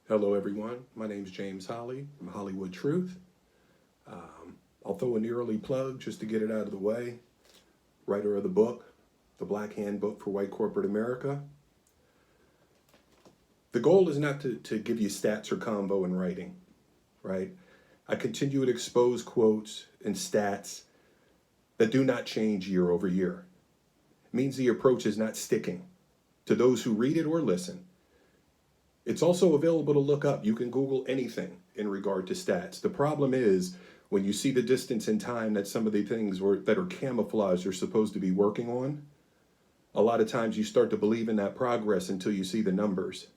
Hello, everyone. My name is James Holly. I'm Hollywood Truth. I'll throw an early plug just to get it out of the way. Writer of the book, The Black Handbook for White Corporate America. The goal is not to give you stats or combo in writing, right? I continue to expose quotes and stats that do not change year over year. It means the approach is not sticking to those who read it or listen. It's also available to look up. You can Google anything in regard to stats. The problem is when you see the distance in time that some of the things that are camouflaged are supposed to be working on, a lot of times you start to believe in that progress until you see the numbers.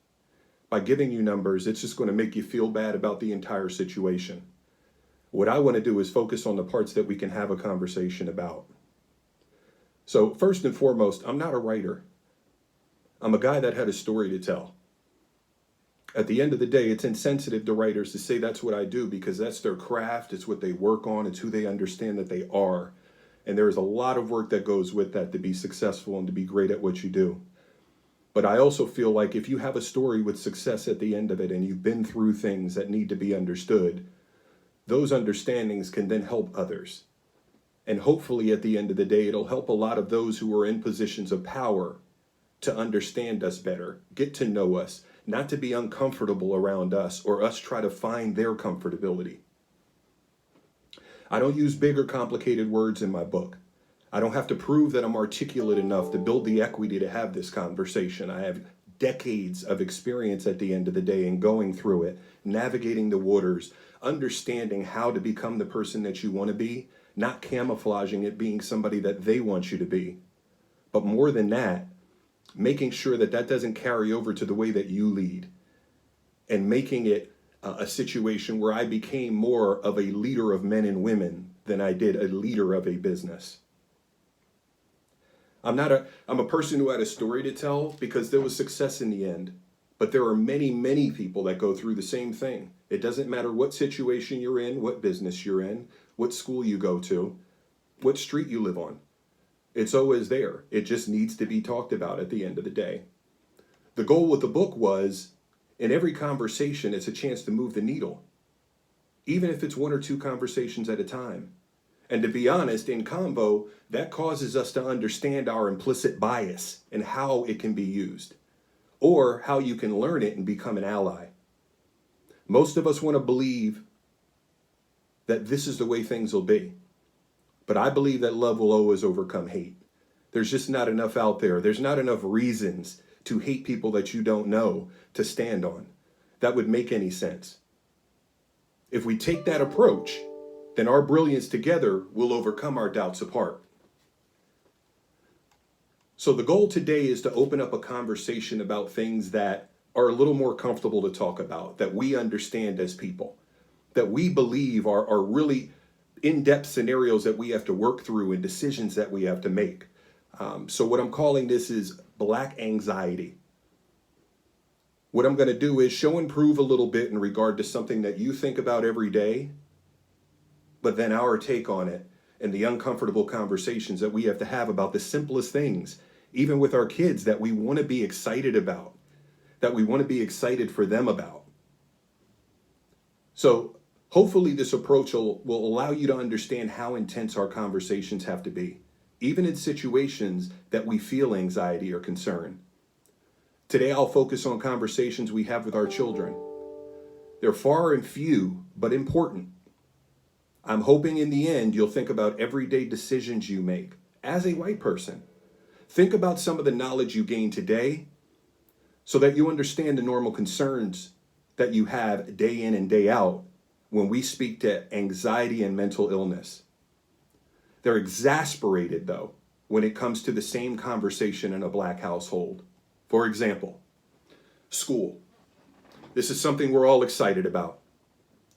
By giving you numbers, it's just going to make you feel bad about the entire situation. What I want to do is focus on the parts that we can have a conversation about. So first and foremost, I'm not a writer. I'm a guy that had a story to tell. At the end of the day, it's insensitive to writers to say that's what I do because that's their craft, it's what they work on, it's who they understand that they are. And there is a lot of work that goes with that to be successful and to be great at what you do. But I also feel like if you have a story with success at the end of it and you've been through things that need to be understood, those understandings can then help others. And hopefully at the end of the day, it'll help a lot of those who are in positions of power to understand us better, get to know us, not to be uncomfortable around us or us try to find their comfortability. I don't use big or complicated words in my book. I don't have to prove that I'm articulate enough to build the equity to have this conversation. I have decades of experience at the end of the day in going through it, navigating the waters, understanding how to become the person that you want to be, not camouflaging it being somebody that they want you to be. But more than that, making sure that that doesn't carry over to the way that you lead and making it a situation where I became more of a leader of men and women than I did a leader of a business. I'm a person who had a story to tell because there was success in the end, but there are many, many people that go through the same thing. It doesn't matter what situation you're in, what business you're in, what school you go to, what street you live on. It's always there. It just needs to be talked about at the end of the day. The goal with the book was, in every conversation, it's a chance to move the needle, even if it's one or two conversations at a time. And to be honest, in combo, that causes us to understand our implicit bias and how it can be used, or how you can learn it and become an ally. Most of us want to believe that this is the way things will be. But I believe that love will always overcome hate. There's just not enough out there. There's not enough reasons to hate people that you don't know to stand on. That would make any sense. If we take that approach, then our brilliance together will overcome our doubts apart. So the goal today is to open up a conversation about things that are a little more comfortable to talk about, that we understand as people, that we believe are really in-depth scenarios that we have to work through and decisions that we have to make. So what I'm calling this is Black anxiety. What I'm going to do is show and prove a little bit in regard to something that you think about every day, but then our take on it and the uncomfortable conversations that we have to have about the simplest things, even with our kids, that we want to be excited about, that we want to be excited for them about. So hopefully this approach will allow you to understand how intense our conversations have to be, even in situations that we feel anxiety or concern. Today I'll focus on conversations we have with our children. They're far and few, but important. I'm hoping in the end you'll think about everyday decisions you make as a white person. Think about some of the knowledge you gain today so that you understand the normal concerns that you have day in and day out when we speak to anxiety and mental illness. They're exasperated, though, when it comes to the same conversation in a Black household. For example, school. This is something we're all excited about,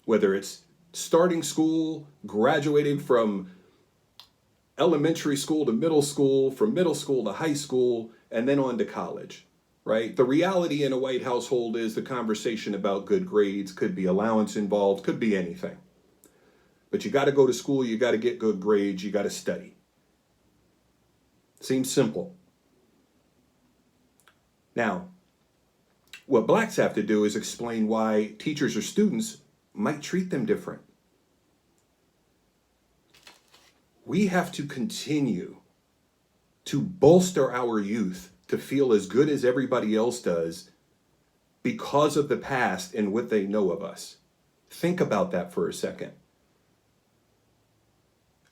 whether it's starting school, graduating from elementary school to middle school, from middle school to high school, and then on to college. Right? The reality in a white household is the conversation about good grades, could be allowance involved, could be anything. But you got to go to school, you got to get good grades, you got to study. Seems simple. Now, What blacks have to do is explain why teachers or students might treat them different. We have to continue to bolster our youth to feel as good as everybody else does because of the past and what they know of us. Think about that for a second.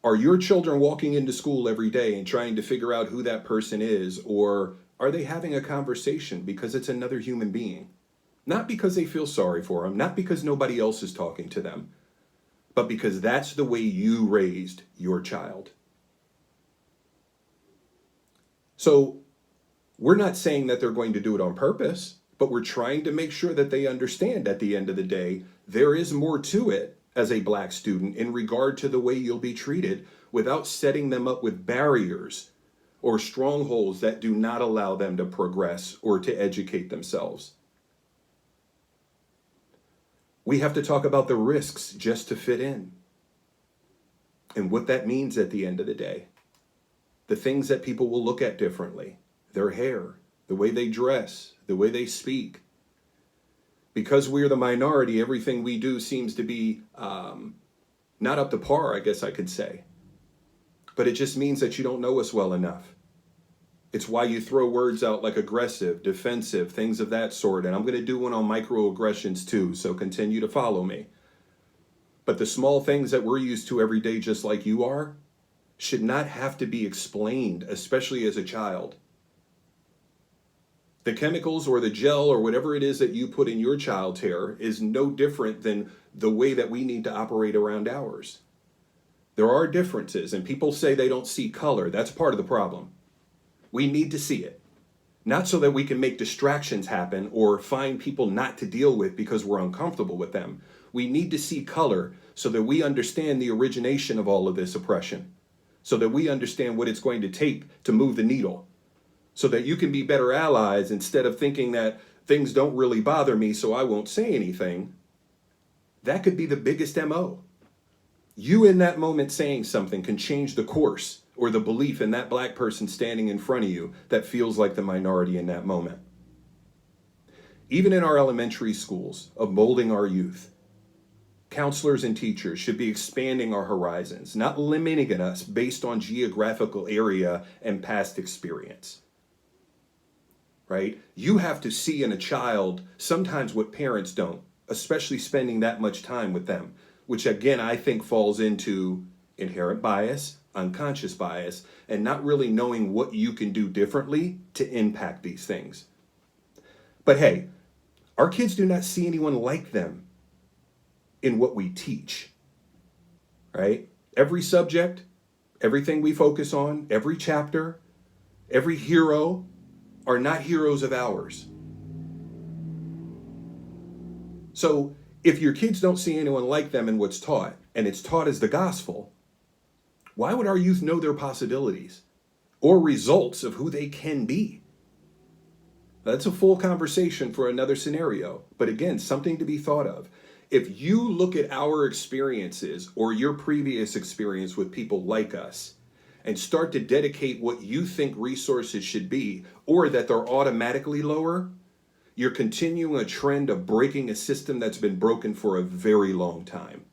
Are your children walking into school every day and trying to figure out who that person is, or are they having a conversation because it's another human being? Not because they feel sorry for them, not because nobody else is talking to them, but because that's the way you raised your child. So we're not saying that they're going to do it on purpose, but we're trying to make sure that they understand at the end of the day, there is more to it as a black student in regard to the way you'll be treated without setting them up with barriers or strongholds that do not allow them to progress or to educate themselves. We have to talk about the risks just to fit in and what that means at the end of the day. The things that people will look at differently, their hair, the way they dress, the way they speak. Because we're the minority, everything we do seems to be not up to par, I guess I could say. But it just means that you don't know us well enough. It's why you throw words out like aggressive, defensive, things of that sort. And I'm going to do one on microaggressions too, so continue to follow me. But the small things that we're used to every day, just like you are, should not have to be explained, especially as a child. The chemicals or the gel or whatever it is that you put in your child's hair is no different than the way that we need to operate around ours. There are differences, and people say they don't see color. That's part of the problem. We need to see it. Not so that we can make distractions happen or find people not to deal with because we're uncomfortable with them. We need to see color so that we understand the origination of all of this oppression, so that we understand what it's going to take to move the needle, so that you can be better allies instead of thinking that things don't really bother me, so I won't say anything. That could be the biggest MO. You in that moment saying something can change the course or the belief in that black person standing in front of you that feels like the minority in that moment. Even in our elementary schools of molding our youth, counselors and teachers should be expanding our horizons, not limiting us based on geographical area and past experience. Right? You have to see in a child sometimes what parents don't, especially spending that much time with them, which again, I think falls into inherent bias, unconscious bias, and not really knowing what you can do differently to impact these things. But hey, our kids do not see anyone like them in what we teach, right? Every subject, everything we focus on, every chapter, every hero are not heroes of ours. So if your kids don't see anyone like them in what's taught, and it's taught as the gospel, why would our youth know their possibilities or results of who they can be? That's a full conversation for another scenario, but again, something to be thought of. If you look at our experiences or your previous experience with people like us and start to dedicate what you think resources should be, or that they're automatically lower, you're continuing a trend of breaking a system that's been broken for a very long time.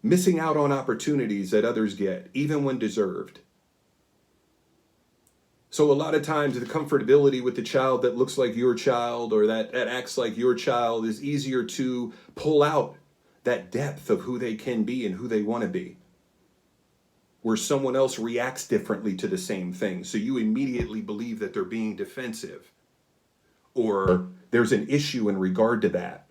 Missing out on opportunities that others get, even when deserved. So a lot of times the comfortability with the child that looks like your child or that acts like your child is easier to pull out that depth of who they can be and who they want to be. Where someone else reacts differently to the same thing. So you immediately believe that they're being defensive or there's an issue in regard to that.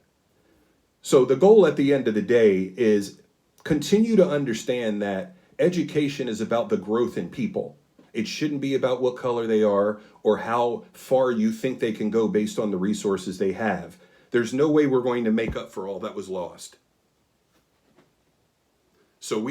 So the goal at the end of the day is continue to understand that education is about the growth in people. It shouldn't be about what color they are or how far you think they can go based on the resources they have. There's no way we're going to make up for all that was lost. So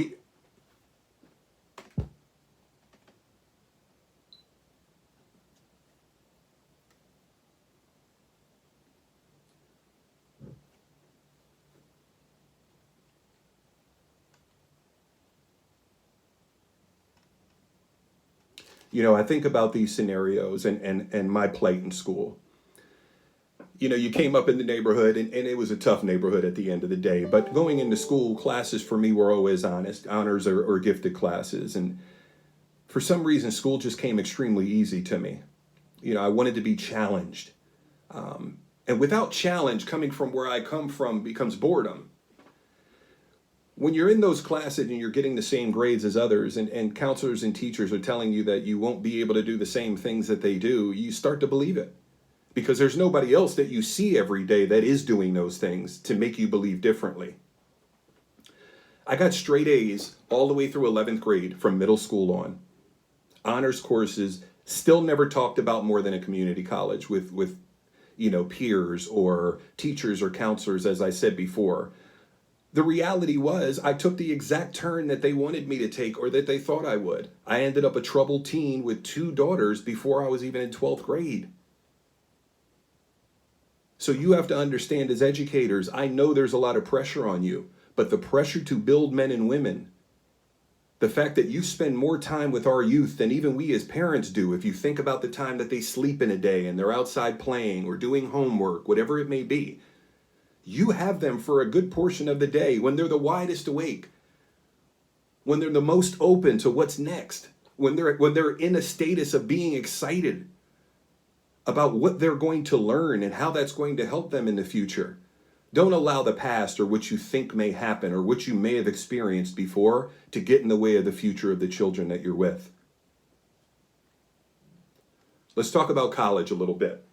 I think about these scenarios and my plight in school. You came up in the neighborhood, and it was a tough neighborhood at the end of the day. But going into school, classes for me were always honors or gifted classes. And for some reason, school just came extremely easy to me. I wanted to be challenged. And without challenge, coming from where I come from, becomes boredom. When you're in those classes and you're getting the same grades as others, and counselors and teachers are telling you that you won't be able to do the same things that they do, you start to believe it. Because there's nobody else that you see every day that is doing those things to make you believe differently. I got straight A's all the way through 11th grade from middle school on. Honors courses, still never talked about more than a community college with peers or teachers or counselors, as I said before. The reality was I took the exact turn that they wanted me to take or that they thought I would. I ended up a troubled teen with 2 daughters before I was even in 12th grade. So you have to understand, as educators, I know there's a lot of pressure on you, but the pressure to build men and women, the fact that you spend more time with our youth than even we as parents do, if you think about the time that they sleep in a day and they're outside playing or doing homework, whatever it may be, you have them for a good portion of the day when they're the widest awake, when they're the most open to what's next, when they're in a status of being excited about what they're going to learn and how that's going to help them in the future. Don't allow the past or what you think may happen or what you may have experienced before to get in the way of the future of the children that you're with. Let's talk about college a little bit.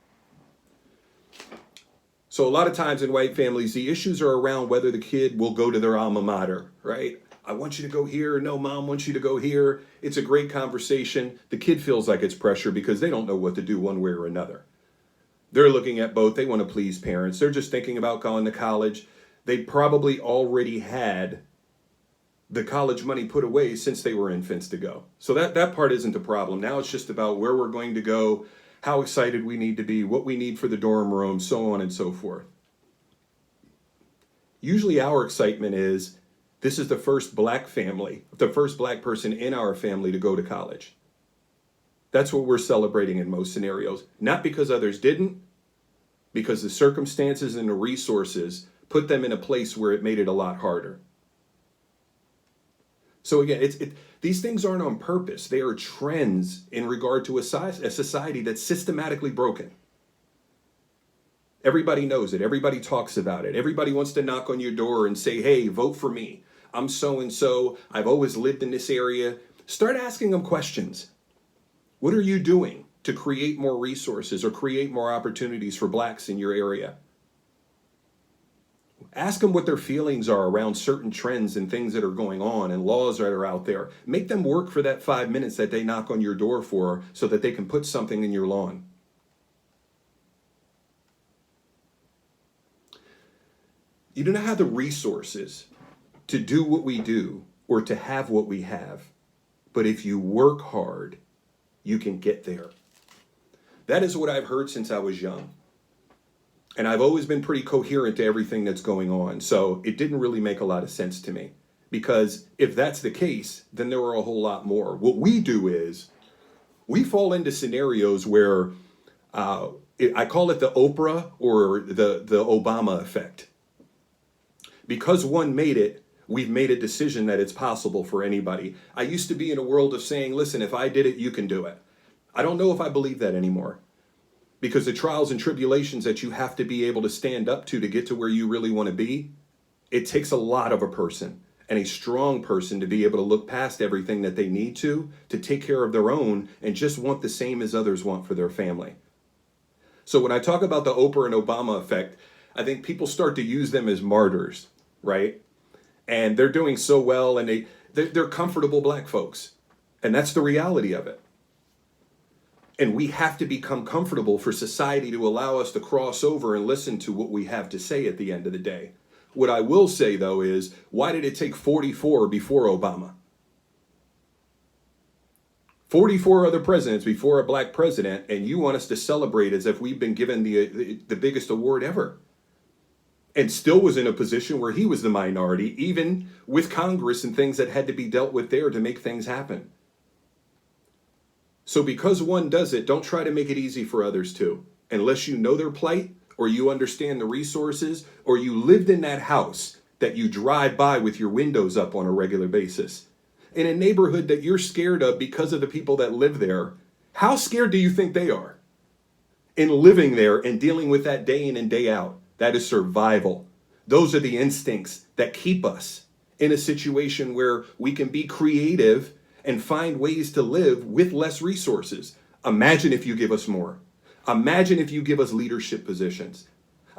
So a lot of times in white families, the issues are around whether the kid will go to their alma mater, right? I want you to go here. No, mom wants you to go here. It's a great conversation. The kid feels like it's pressure because they don't know what to do one way or another. They're looking at both. They want to please parents. They're just thinking about going to college. They probably already had the college money put away since they were infants to go. So that part isn't a problem. Now it's just about where we're going to go, how excited we need to be, what we need for the dorm room, so on and so forth. Usually our excitement is, this is the first black family, the first black person in our family to go to college. That's what we're celebrating in most scenarios. Not because others didn't, because the circumstances and the resources put them in a place where it made it a lot harder. So again, these things aren't on purpose. They are trends in regard to a society that's systematically broken. Everybody knows it. Everybody talks about it. Everybody wants to knock on your door and say, hey, vote for me. I'm so-and-so. I've always lived in this area. Start asking them questions. What are you doing to create more resources or create more opportunities for blacks in your area? Ask them what their feelings are around certain trends and things that are going on and laws that are out there. Make them work for that 5 minutes that they knock on your door for so that they can put something in your lawn. You don't have the resources to do what we do or to have what we have. But if you work hard, you can get there. That is what I've heard since I was young. And I've always been pretty coherent to everything that's going on. So it didn't really make a lot of sense to me. Because if that's the case, then there are a whole lot more. What we do is we fall into scenarios where I call it the Oprah or the Obama effect. Because one made it, we've made a decision that it's possible for anybody. I used to be in a world of saying, listen, if I did it, you can do it. I don't know if I believe that anymore. Because the trials and tribulations that you have to be able to stand up to get to where you really want to be, it takes a lot of a person and a strong person to be able to look past everything that they need to take care of their own and just want the same as others want for their family. So when I talk about the Oprah and Obama effect, I think people start to use them as martyrs, right? And they're doing so well and they're comfortable black folks. And that's the reality of it. And we have to become comfortable for society to allow us to cross over and listen to what we have to say at the end of the day. What I will say, though, is why did it take 44 before Obama? 44 other presidents before a black president, and you want us to celebrate as if we've been given the biggest award ever. And still was in a position where he was the minority, even with Congress and things that had to be dealt with there to make things happen. So because one does it, don't try to make it easy for others too. Unless you know their plight, or you understand the resources, or you lived in that house that you drive by with your windows up on a regular basis. In a neighborhood that you're scared of because of the people that live there, how scared do you think they are? In living there and dealing with that day in and day out, that is survival. Those are the instincts that keep us in a situation where we can be creative and find ways to live with less resources. Imagine if you give us more. Imagine if you give us leadership positions.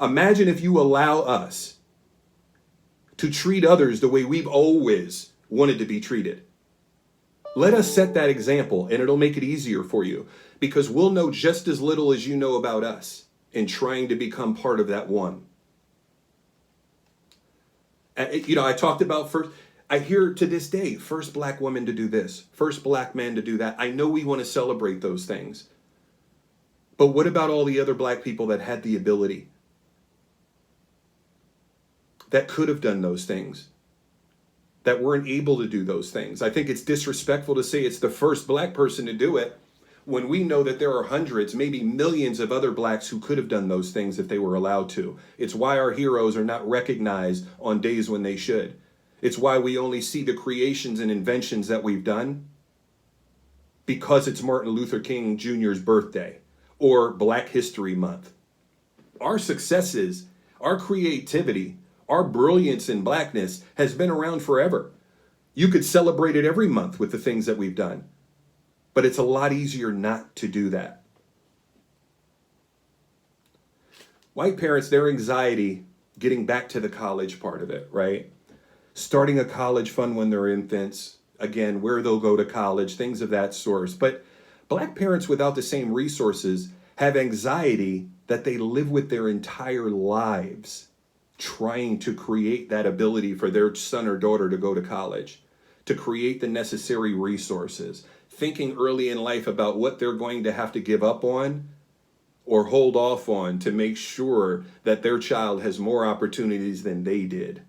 Imagine if you allow us to treat others the way we've always wanted to be treated. Let us set that example, and it'll make it easier for you, because we'll know just as little as you know about us in trying to become part of that one. I talked about first, I hear to this day, first black woman to do this, first black man to do that. I know we want to celebrate those things. But what about all the other black people that had the ability, that could have done those things, that weren't able to do those things? I think it's disrespectful to say it's the first black person to do it when we know that there are hundreds, maybe millions of other blacks who could have done those things if they were allowed to. It's why our heroes are not recognized on days when they should. It's why we only see the creations and inventions that we've done because it's Martin Luther King Jr.'s birthday or Black History Month. Our successes, our creativity, our brilliance in blackness has been around forever. You could celebrate it every month with the things that we've done, but it's a lot easier not to do that. White parents, their anxiety, getting back to the college part of it, right? Starting a college fund when they're infants, again, where they'll go to college, things of that sort. But black parents without the same resources have anxiety that they live with their entire lives, trying to create that ability for their son or daughter to go to college, to create the necessary resources, thinking early in life about what they're going to have to give up on or hold off on to make sure that their child has more opportunities than they did.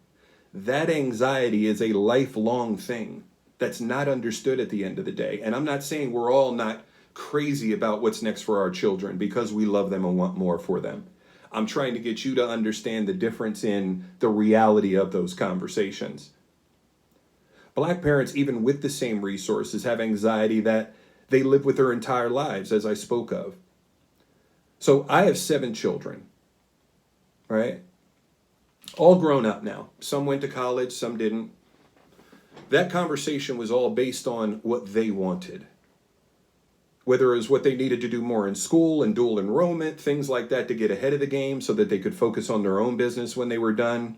That anxiety is a lifelong thing that's not understood at the end of the day. And I'm not saying we're all not crazy about what's next for our children because we love them and want more for them. I'm trying to get you to understand the difference in the reality of those conversations. Black parents, even with the same resources, have anxiety that they live with their entire lives, as I spoke of. So I have 7 children, right? All grown up now. Some went to college, some didn't. That conversation was all based on what they wanted. Whether it was what they needed to do more in school and dual enrollment, things like that to get ahead of the game so that they could focus on their own business when they were done.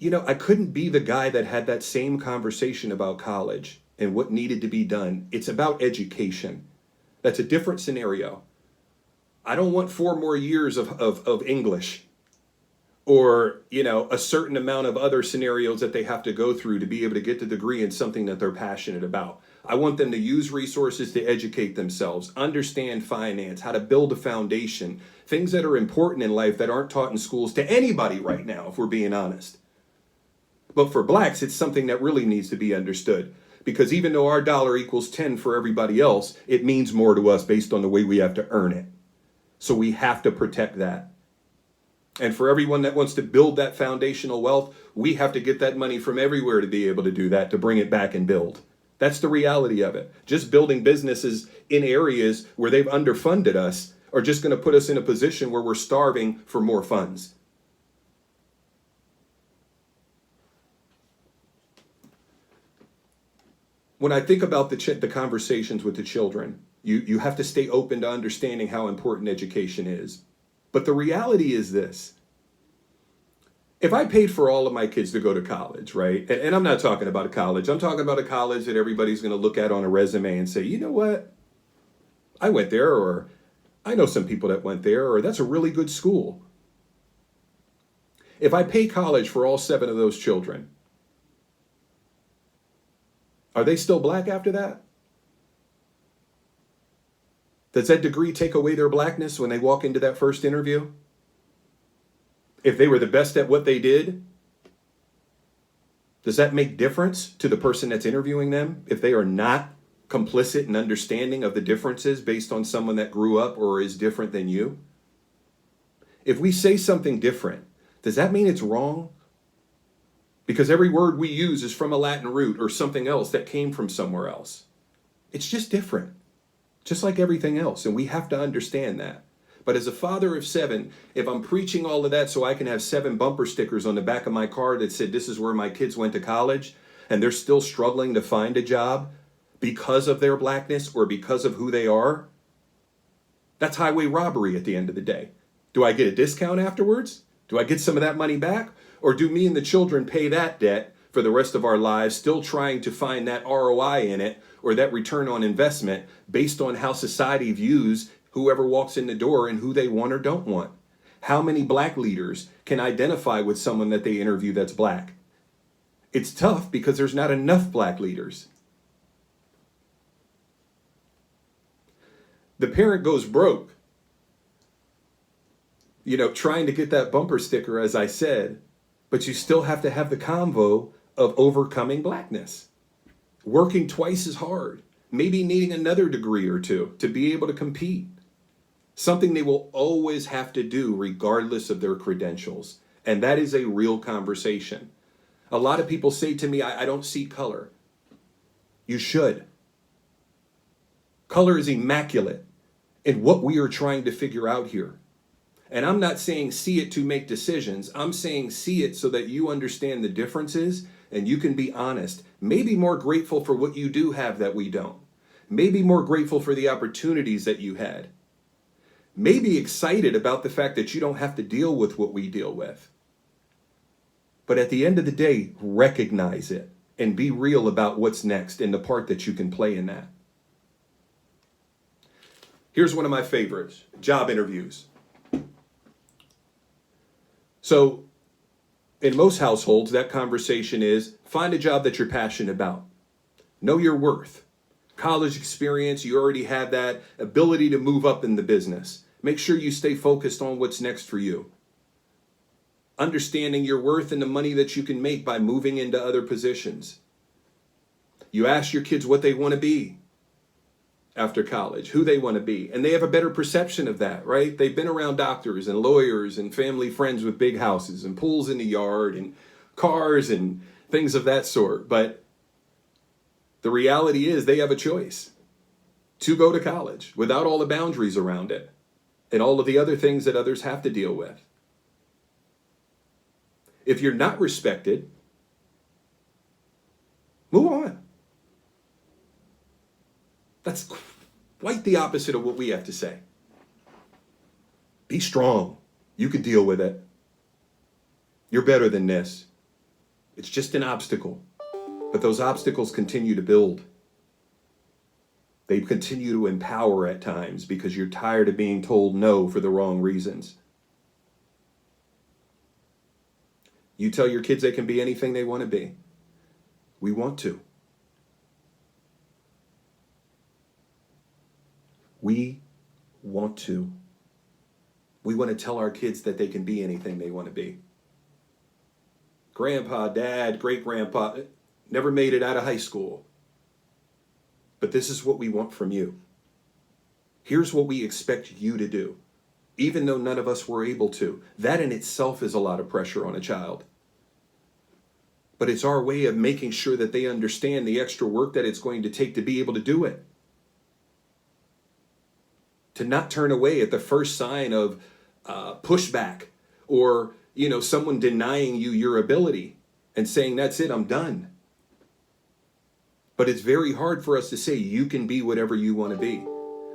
I couldn't be the guy that had that same conversation about college and what needed to be done. It's about education. That's a different scenario. I don't want 4 more years of English or, a certain amount of other scenarios that they have to go through to be able to get the degree in something that they're passionate about. I want them to use resources to educate themselves, understand finance, how to build a foundation, things that are important in life that aren't taught in schools to anybody right now, if we're being honest. But for blacks, it's something that really needs to be understood. Because even though our dollar equals 10 for everybody else, it means more to us based on the way we have to earn it. So we have to protect that. And for everyone that wants to build that foundational wealth, we have to get that money from everywhere to be able to do that, to bring it back and build. That's the reality of it. Just building businesses in areas where they've underfunded us are just going to put us in a position where we're starving for more funds. When I think about the conversations with the children, you have to stay open to understanding how important education is. But the reality is this. If I paid for all of my kids to go to college, right? And I'm not talking about a college. I'm talking about a college that everybody's going to look at on a resume and say, you know what? I went there, or I know some people that went there, or that's a really good school. If I pay college for all 7 of those children, are they still black after that? Does that degree take away their blackness when they walk into that first interview? If they were the best at what they did, does that make difference to the person that's interviewing them if they are not complicit and understanding of the differences based on someone that grew up or is different than you? If we say something different, does that mean it's wrong? Because every word we use is from a Latin root or something else that came from somewhere else. It's just different, just like everything else, and we have to understand that. But as a father of 7, if I'm preaching all of that so I can have 7 bumper stickers on the back of my car that said this is where my kids went to college, and they're still struggling to find a job because of their blackness or because of who they are, that's highway robbery at the end of the day. Do I get a discount afterwards? Do I get some of that money back? Or do me and the children pay that debt for the rest of our lives, still trying to find that ROI in it or that return on investment based on how society views whoever walks in the door and who they want or don't want? How many black leaders can identify with someone that they interview that's black? It's tough because there's not enough black leaders. The parent goes broke, trying to get that bumper sticker, as I said, but you still have to have the convo of overcoming blackness, working twice as hard, maybe needing another degree or 2 to be able to compete. Something they will always have to do regardless of their credentials. And that is a real conversation. A lot of people say to me, I don't see color. You should. Color is immaculate in what we are trying to figure out here. And I'm not saying see it to make decisions. I'm saying see it so that you understand the differences and you can be honest. Maybe more grateful for what you do have that we don't. Maybe more grateful for the opportunities that you had. Maybe excited about the fact that you don't have to deal with what we deal with. But at the end of the day, recognize it and be real about what's next and the part that you can play in that. Here's one of my favorites, job interviews. So in most households, that conversation is find a job that you're passionate about. Know your worth. College experience, you already have that ability to move up in the business. Make sure you stay focused on what's next for you. Understanding your worth and the money that you can make by moving into other positions. You ask your kids what they want to be after college, who they want to be, and they have a better perception of that, right? They've been around doctors and lawyers and family friends with big houses and pools in the yard and cars and things of that sort. But the reality is they have a choice to go to college without all the boundaries around it and all of the other things that others have to deal with. If you're not respected, move on. That's quite the opposite of what we have to say. Be strong. You can deal with it. You're better than this. It's just an obstacle. But those obstacles continue to build. They continue to empower at times because you're tired of being told no for the wrong reasons. You tell your kids they can be anything they want to be. We want to. We want to. We want to tell our kids that they can be anything they want to be. Grandpa, dad, great-grandpa never made it out of high school. But this is what we want from you. Here's what we expect you to do, even though none of us were able to. That in itself is a lot of pressure on a child. But it's our way of making sure that they understand the extra work that it's going to take to be able to do it. To not turn away at the first sign of pushback or, someone denying you your ability and saying, that's it, I'm done. But it's very hard for us to say you can be whatever you want to be.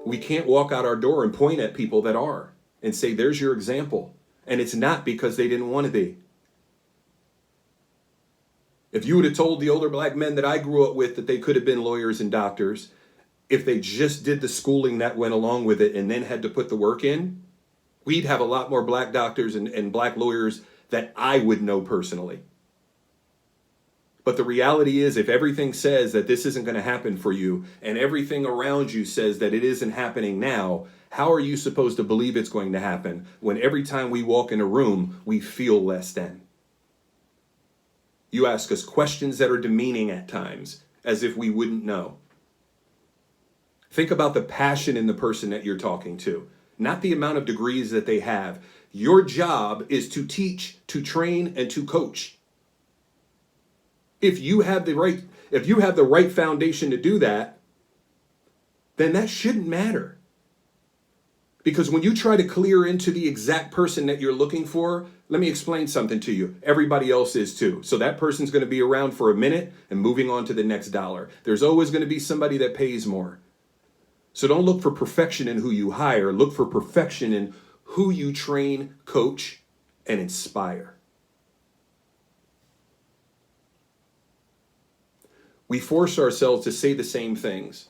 We can't walk out our door and point at people that are and say, there's your example. And it's not because they didn't want to be. If you would have told the older black men that I grew up with that they could have been lawyers and doctors, if they just did the schooling that went along with it and then had to put the work in, we'd have a lot more black doctors and black lawyers that I would know personally. But the reality is, if everything says that this isn't going to happen for you and everything around you says that it isn't happening now, how are you supposed to believe it's going to happen when every time we walk in a room, we feel less than? You ask us questions that are demeaning at times, as if we wouldn't know. Think about the passion in the person that you're talking to, not the amount of degrees that they have. Your job is to teach, to train, and to coach. If you have the right foundation to do that, then that shouldn't matter. Because when you try to clear into the exact person that you're looking for, let me explain something to you. Everybody else is too. So that person's going to be around for a minute and moving on to the next dollar. There's always going to be somebody that pays more. So don't look for perfection in who you hire. Look for perfection in who you train, coach, and inspire. We force ourselves to say the same things,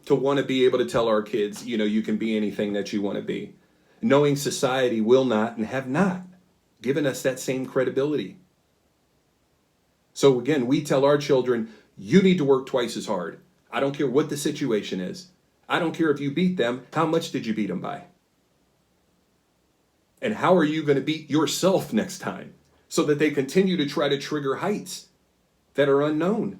to want to be able to tell our kids, you can be anything that you want to be, knowing society will not and have not given us that same credibility. So again, we tell our children, you need to work twice as hard. I don't care what the situation is. I don't care if you beat them. How much did you beat them by? And how are you going to beat yourself next time so that they continue to try to trigger heights that are unknown?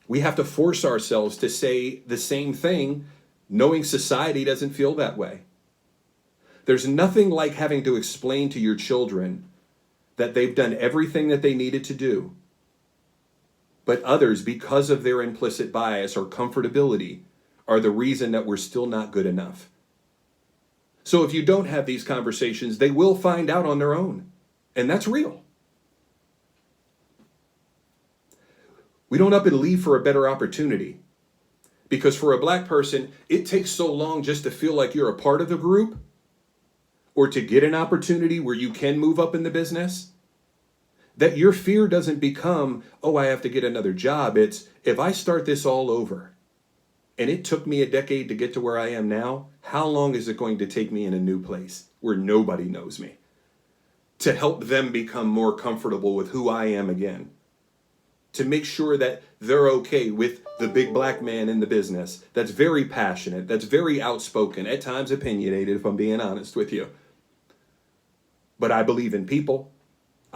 We have to force ourselves to say the same thing, knowing society doesn't feel that way. There's nothing like having to explain to your children that they've done everything that they needed to do, but others, because of their implicit bias or comfortability, are the reason that we're still not good enough. So if you don't have these conversations, they will find out on their own, and that's real. We don't up and leave for a better opportunity, because for a black person, it takes so long just to feel like you're a part of the group or to get an opportunity where you can move up in the business, that your fear doesn't become, oh, I have to get another job. It's, if I start this all over and it took me a decade to get to where I am now, how long is it going to take me in a new place where nobody knows me to help them become more comfortable with who I am again? To make sure that they're okay with the big black man in the business that's very passionate, that's very outspoken, at times opinionated, if I'm being honest with you. But I believe in people.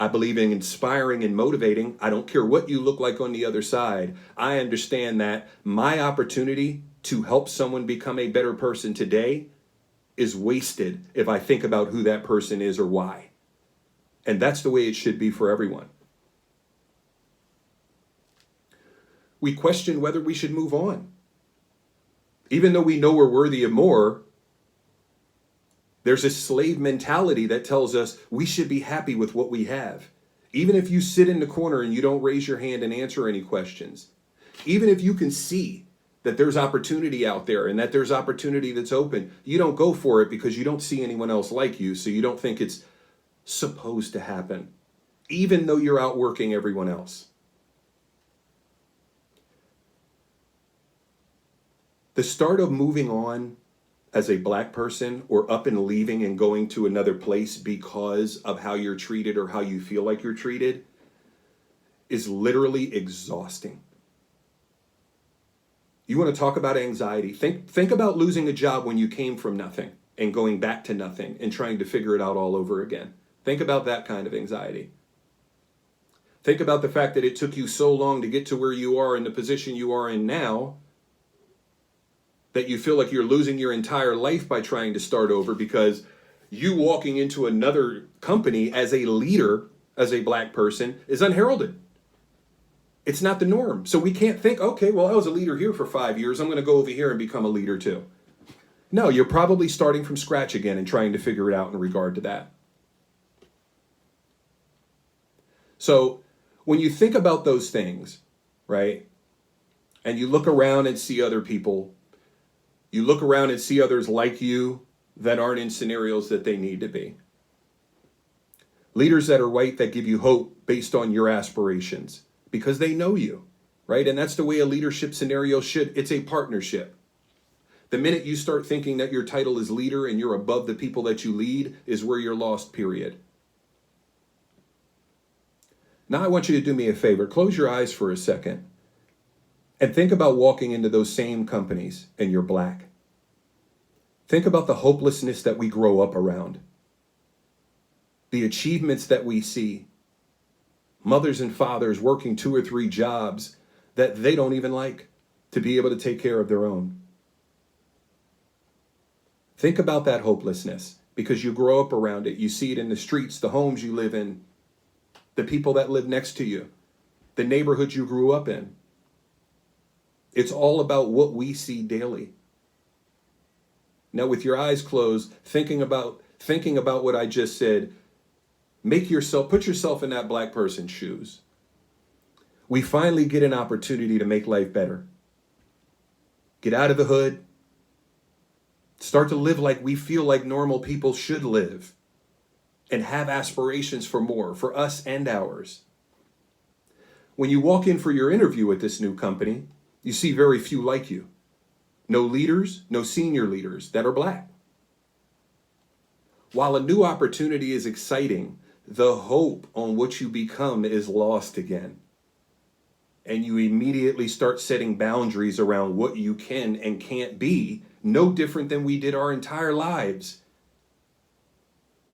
I believe in inspiring and motivating. I don't care what you look like on the other side. I understand that my opportunity to help someone become a better person today is wasted if I think about who that person is or why. And that's the way it should be for everyone. We question whether we should move on. Even though we know we're worthy of more, there's a slave mentality that tells us we should be happy with what we have. Even if you sit in the corner and you don't raise your hand and answer any questions, even if you can see that there's opportunity out there and that there's opportunity that's open, you don't go for it because you don't see anyone else like you, so you don't think it's supposed to happen, even though you're outworking everyone else. The start of moving on as a black person, or up and leaving and going to another place because of how you're treated or how you feel like you're treated, is literally exhausting. You want to talk about anxiety? Think about losing a job when you came from nothing and going back to nothing and trying to figure it out all over again. Think about that kind of anxiety. Think about the fact that it took you so long to get to where you are in the position you are in now, that you feel like you're losing your entire life by trying to start over, because you walking into another company as a leader, as a black person, is unheralded. It's not the norm. So we can't think, okay, well, I was a leader here for 5 years. I'm going to go over here and become a leader too. No, you're probably starting from scratch again and trying to figure it out in regard to that. So when you think about those things, right, and you look around and see other people, you look around and see others like you that aren't in scenarios that they need to be. Leaders that are white that give you hope based on your aspirations because they know you, right? And that's the way a leadership scenario should. It's a partnership. The minute you start thinking that your title is leader and you're above the people that you lead is where you're lost, period. Now I want you to do me a favor. Close your eyes for a second. And think about walking into those same companies and you're black. Think about the hopelessness that we grow up around. The achievements that we see. Mothers and fathers working 2 or 3 jobs that they don't even like to be able to take care of their own. Think about that hopelessness, because you grow up around it. You see it in the streets, the homes you live in, the people that live next to you, the neighborhood you grew up in. It's all about what we see daily. Now, with your eyes closed, thinking about what I just said, put yourself in that black person's shoes. We finally get an opportunity to make life better. Get out of the hood. Start to live like we feel like normal people should live, and have aspirations for more, for us and ours. When you walk in for your interview at this new company, you see very few like you. No leaders, no senior leaders that are black. While a new opportunity is exciting, the hope on what you become is lost again. And you immediately start setting boundaries around what you can and can't be, no different than we did our entire lives